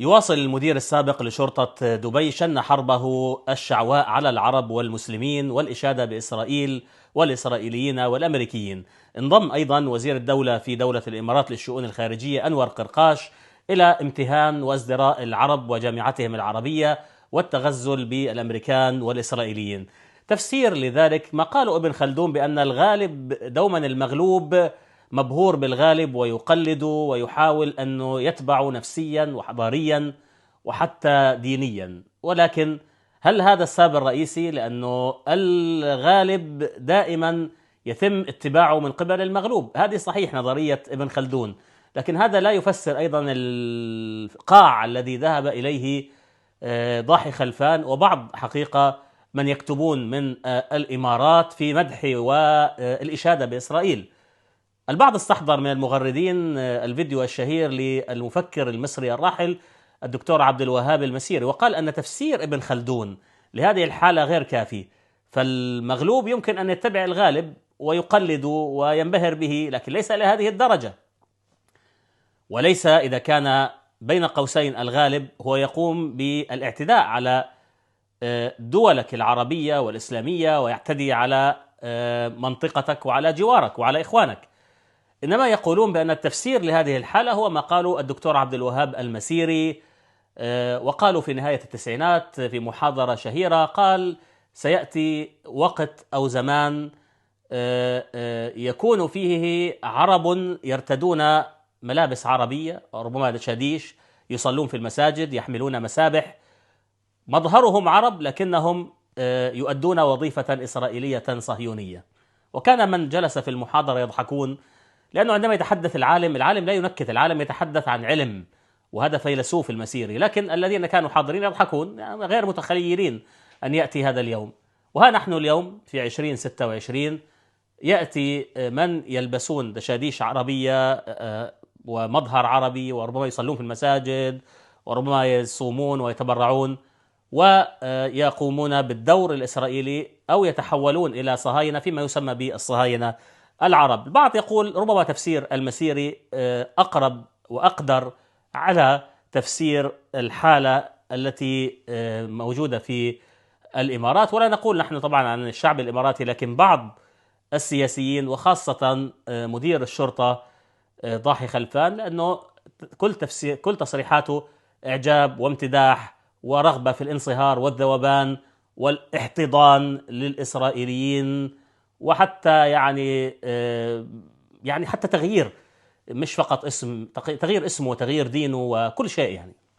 يواصل المدير السابق لشرطة دبي شن حربه الشعواء على العرب والمسلمين والإشادة بإسرائيل والإسرائيليين والأمريكيين. انضم أيضا وزير الدولة في دولة الإمارات للشؤون الخارجية أنور قرقاش إلى امتهان وازدراء العرب وجامعتهم العربية والتغزل بالأمريكان والإسرائيليين. تفسير لذلك ما قاله ابن خلدون بأن الغالب دوما المغلوب مبهور بالغالب ويقلد ويحاول أنه يتبع نفسيا وحضاريا وحتى دينيا. ولكن هل هذا السبب الرئيسي؟ لأنه الغالب دائما يتم اتباعه من قبل المغلوب. هذه صحيح نظرية ابن خلدون، لكن هذا لا يفسر أيضا القاع الذي ذهب إليه ضاحي خلفان وبعض حقيقة من يكتبون من الإمارات في مدح والإشادة بإسرائيل. البعض استحضر من المغردين الفيديو الشهير للمفكر المصري الراحل الدكتور عبد الوهاب المسيري، وقال أن تفسير ابن خلدون لهذه الحالة غير كافي، فالمغلوب يمكن أن يتبع الغالب ويقلد وينبهر به، لكن ليس إلى هذه الدرجة. وليس إذا كان بين قوسين الغالب هو يقوم بالاعتداء على دولك العربية والإسلامية ويعتدي على منطقتك وعلى جوارك وعلى إخوانك، إنما يقولون بأن التفسير لهذه الحالة هو ما قاله الدكتور عبد الوهاب المسيري. وقالوا في نهاية التسعينات في محاضرة شهيرة، قال سيأتي وقت أو زمان يكون فيه عرب يرتدون ملابس عربية وربما شاديش، يصلون في المساجد، يحملون مسابح، مظهرهم عرب لكنهم يؤدون وظيفة إسرائيلية صهيونية. وكان من جلس في المحاضرة يضحكون، لأنه عندما يتحدث العالم لا ينكت، العالم يتحدث عن علم، وهذا فيلسوف المسيري، لكن الذين كانوا حاضرين يضحكون، يعني غير متخيلين أن يأتي هذا اليوم. وها نحن اليوم في 2026 يأتي من يلبسون دشاديش عربية ومظهر عربي، وربما يصلون في المساجد وربما يصومون ويتبرعون ويقومون بالدور الإسرائيلي أو يتحولون إلى صهاينة فيما يسمى بالصهاينة العرب. البعض يقول ربما تفسير المسيري أقرب وأقدر على تفسير الحالة التي موجودة في الإمارات، ولا نقول نحن طبعا عن الشعب الإماراتي، لكن بعض السياسيين وخاصة مدير الشرطة ضاحي خلفان، لأنه كل تصريحاته إعجاب وامتداح ورغبة في الانصهار والذوبان والاحتضان للإسرائيليين، وحتى يعني حتى تغيير، مش فقط اسم، تغيير اسمه وتغيير دينه وكل شيء يعني.